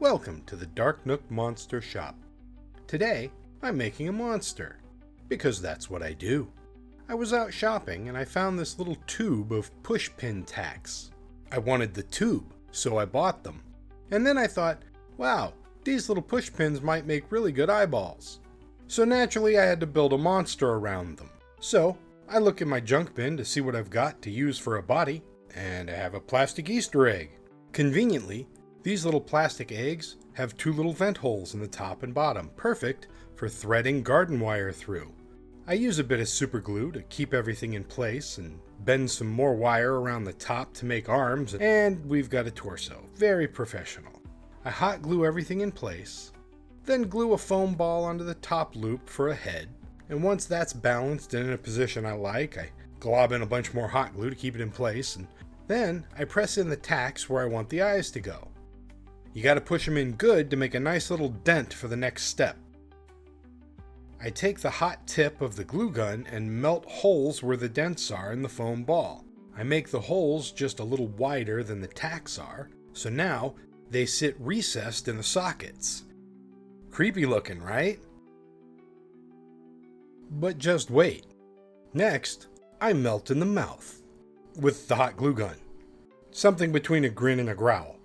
Welcome to the Dark Nook Monster Shop. Today, I'm making a monster, because that's what I do. I was out shopping and I found this little tube of pushpin tacks. I wanted the tube, so I bought them. And then I thought, wow, these little pushpins might make really good eyeballs. So naturally I had to build a monster around them. So I look in my junk bin to see what I've got to use for a body, and I have a plastic Easter egg. Conveniently, these little plastic eggs have two little vent holes in the top and bottom, perfect for threading garden wire through. I use a bit of super glue to keep everything in place and bend some more wire around the top to make arms, and we've got a torso. Very professional. I hot glue everything in place, then glue a foam ball onto the top loop for a head, and once that's balanced and in a position I like, I glob in a bunch more hot glue to keep it in place, and then I press in the tacks where I want the eyes to go. You gotta push them in good to make a nice little dent for the next step. I take the hot tip of the glue gun and melt holes where the dents are in the foam ball. I make the holes just a little wider than the tacks are, so now they sit recessed in the sockets. Creepy looking, right? But just wait. Next, I melt in the mouth with the hot glue gun. Something between a grin and a growl.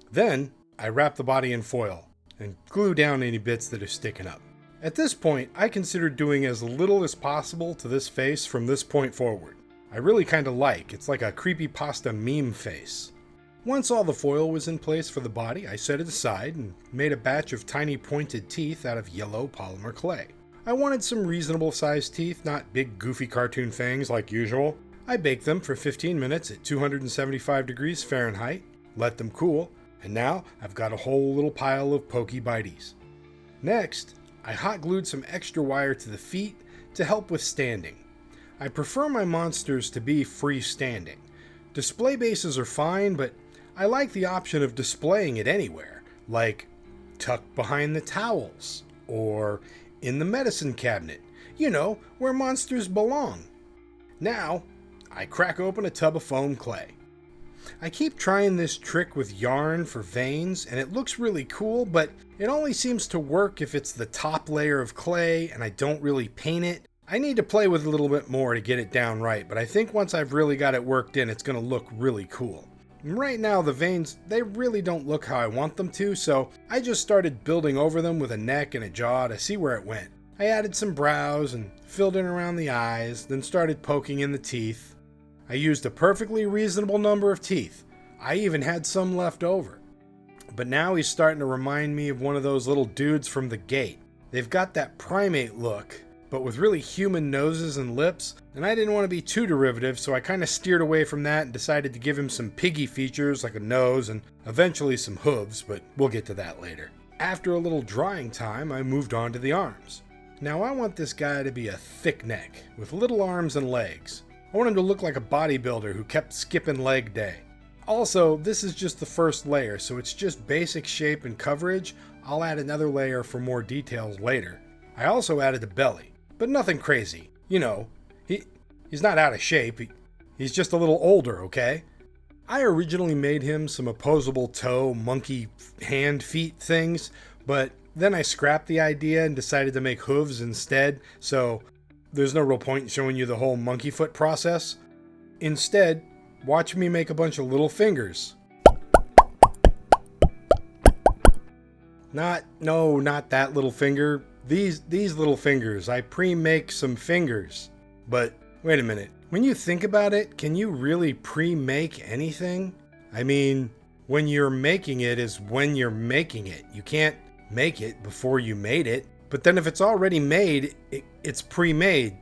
Then, I wrap the body in foil and glue down any bits that are sticking up. At this point, I consider doing as little as possible to this face from this point forward. I really kinda it's like a creepypasta meme face. Once all the foil was in place for the body, I set it aside and made a batch of tiny pointed teeth out of yellow polymer clay. I wanted some reasonable sized teeth, not big goofy cartoon fangs like usual. I baked them for 15 minutes at 275 degrees Fahrenheit, let them cool, and now I've got a whole little pile of pokey bites. Next, I hot glued some extra wire to the feet to help with standing. I prefer my monsters to be freestanding. Display bases are fine, but I like the option of displaying it anywhere, like tucked behind the towels, or in the medicine cabinet, where monsters belong. Now, I crack open a tub of foam clay. I keep trying this trick with yarn for veins, and it looks really cool, but it only seems to work if it's the top layer of clay and I don't really paint it. I need to play with it a little bit more to get it down right, but I think once I've really got it worked in, it's going to look really cool. And right now, the veins, they really don't look how I want them to, so I just started building over them with a neck and a jaw to see where it went. I added some brows and filled in around the eyes, then started poking in the teeth. I used a perfectly reasonable number of teeth. I even had some left over. But now he's starting to remind me of one of those little dudes from The Gate. They've got that primate look, but with really human noses and lips, and I didn't want to be too derivative, so I kind of steered away from that and decided to give him some Piggy features like a nose and eventually some hooves, but we'll get to that later. After a little drying time, I moved on to the arms. Now I want this guy to be a thick neck, with little arms and legs. I want him to look like a bodybuilder who kept skipping leg day. Also, this is just the first layer, so it's just basic shape and coverage. I'll add another layer for more details later. I also added a belly, but nothing crazy. He's not out of shape, he's just a little older, okay? I originally made him some opposable toe, monkey hand, feet things, but then I scrapped the idea and decided to make hooves instead, so there's no real point in showing you the whole monkey foot process. Instead, watch me make a bunch of little fingers. Not that little finger. These little fingers. I pre-make some fingers. But wait a minute. When you think about it, can you really pre-make anything? I mean, when you're making it is when you're making it. You can't make it before you made it. But then if it's already made, it's pre-made.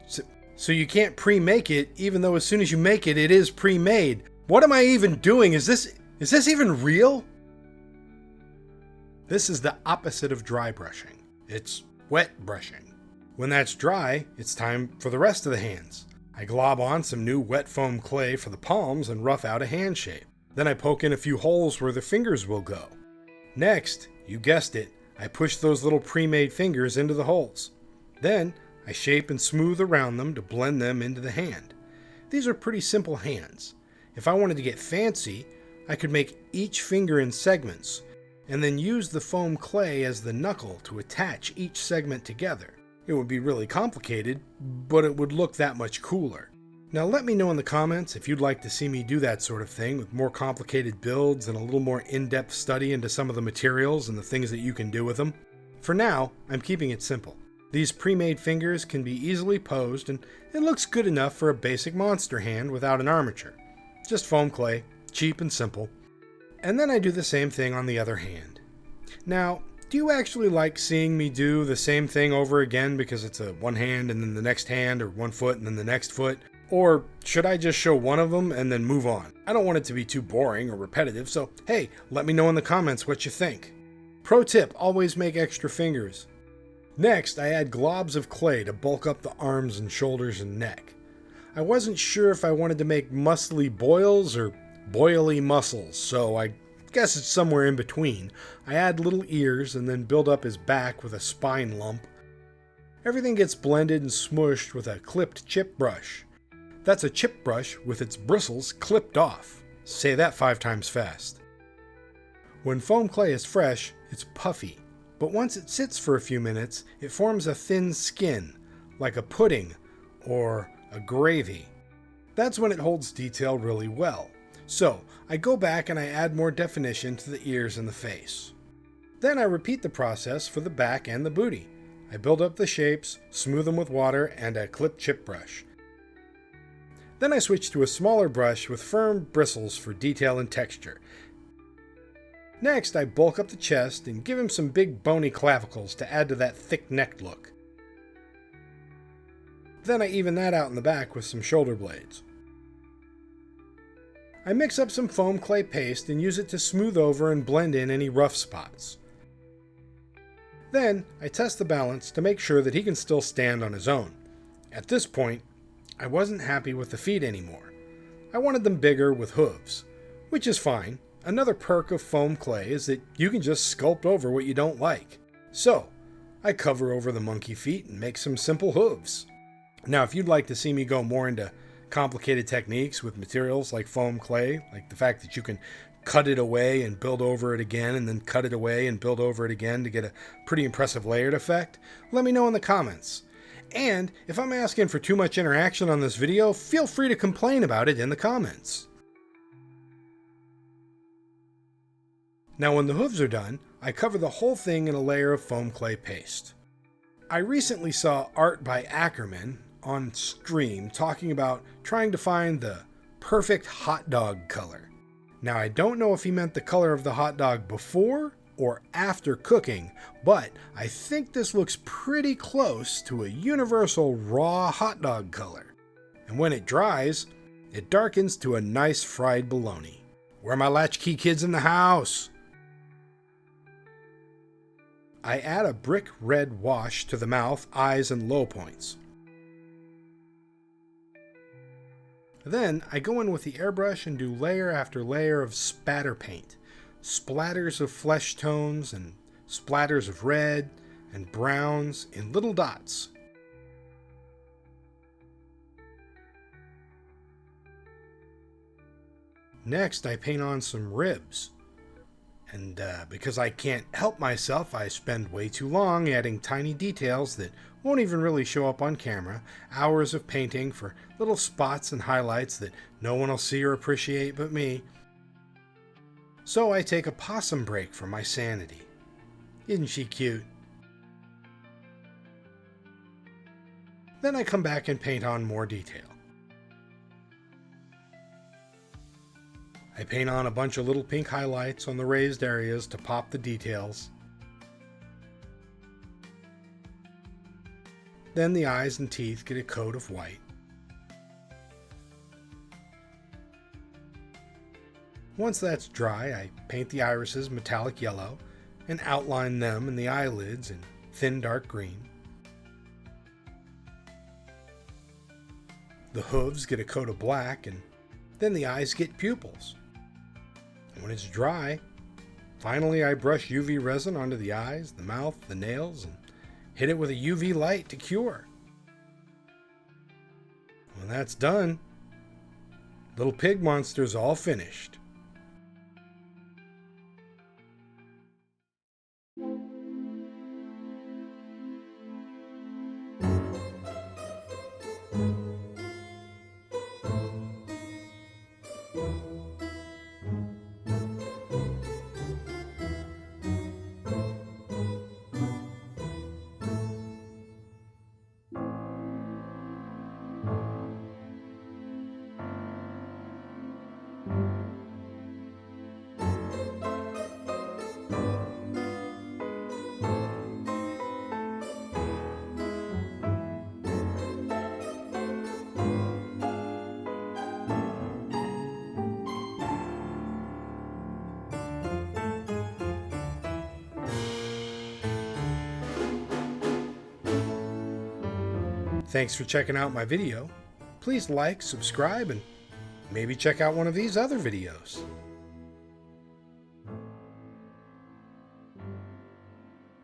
So you can't pre-make it, even though as soon as you make it, it is pre-made. What am I even doing? Is this even real? This is the opposite of dry brushing. It's wet brushing. When that's dry, it's time for the rest of the hands. I glob on some new wet foam clay for the palms and rough out a hand shape. Then I poke in a few holes where the fingers will go. Next, you guessed it, I push those little pre-made fingers into the holes. Then, I shape and smooth around them to blend them into the hand. These are pretty simple hands. If I wanted to get fancy, I could make each finger in segments, and then use the foam clay as the knuckle to attach each segment together. It would be really complicated, but it would look that much cooler. Now let me know in the comments if you'd like to see me do that sort of thing with more complicated builds and a little more in-depth study into some of the materials and the things that you can do with them. For now, I'm keeping it simple. These pre-made fingers can be easily posed, and it looks good enough for a basic monster hand without an armature. Just foam clay, cheap and simple. And then I do the same thing on the other hand. Now, do you actually like seeing me do the same thing over again because it's a one hand and then the next hand, or one foot and then the next foot? Or should I just show one of them and then move on? I don't want it to be too boring or repetitive, so hey, let me know in the comments what you think. Pro tip, always make extra fingers. Next, I add globs of clay to bulk up the arms and shoulders and neck. I wasn't sure if I wanted to make muscly boils or boily muscles, so I guess it's somewhere in between. I add little ears and then build up his back with a spine lump. Everything gets blended and smooshed with a clipped chip brush. That's a chip brush with its bristles clipped off. Say that 5 times fast. When foam clay is fresh, it's puffy, but once it sits for a few minutes, it forms a thin skin, like a pudding or a gravy. That's when it holds detail really well. So I go back and I add more definition to the ears and the face. Then I repeat the process for the back and the booty. I build up the shapes, smooth them with water and a clipped chip brush. Then I switch to a smaller brush with firm bristles for detail and texture. Next, I bulk up the chest and give him some big bony clavicles to add to that thick neck look. Then I even that out in the back with some shoulder blades. I mix up some foam clay paste and use it to smooth over and blend in any rough spots. Then I test the balance to make sure that he can still stand on his own. At this point, I wasn't happy with the feet anymore. I wanted them bigger with hooves, which is fine. Another perk of foam clay is that you can just sculpt over what you don't like. So, I cover over the monkey feet and make some simple hooves. Now, if you'd like to see me go more into complicated techniques with materials like foam clay, like the fact that you can cut it away and build over it again, and then cut it away and build over it again to get a pretty impressive layered effect, let me know in the comments. And if I'm asking for too much interaction on this video, feel free to complain about it in the comments. Now when the hooves are done, I cover the whole thing in a layer of foam clay paste. I recently saw art by Ackerman on stream talking about trying to find the perfect hot dog color. Now I don't know if he meant the color of the hot dog before or after cooking, but I think this looks pretty close to a universal raw hot dog color. And when it dries, it darkens to a nice fried bologna. Where are my latchkey kids in the house? I add a brick red wash to the mouth, eyes, and low points. Then I go in with the airbrush and do layer after layer of spatter paint. Splatters of flesh tones and splatters of red and browns in little dots. Next, I paint on some ribs. And because I can't help myself, I spend way too long adding tiny details that won't even really show up on camera. Hours of painting for little spots and highlights that no one will see or appreciate but me. So I take a possum break for my sanity. Isn't she cute? Then I come back and paint on more detail. I paint on a bunch of little pink highlights on the raised areas to pop the details. Then the eyes and teeth get a coat of white. Once that's dry, I paint the irises metallic yellow and outline them and the eyelids in thin dark green. The hooves get a coat of black, and then the eyes get pupils. And when it's dry, finally I brush UV resin onto the eyes, the mouth, the nails, and hit it with a UV light to cure. When that's done, little pig monster's all finished. Thanks for checking out my video. Please like, subscribe, and maybe check out one of these other videos.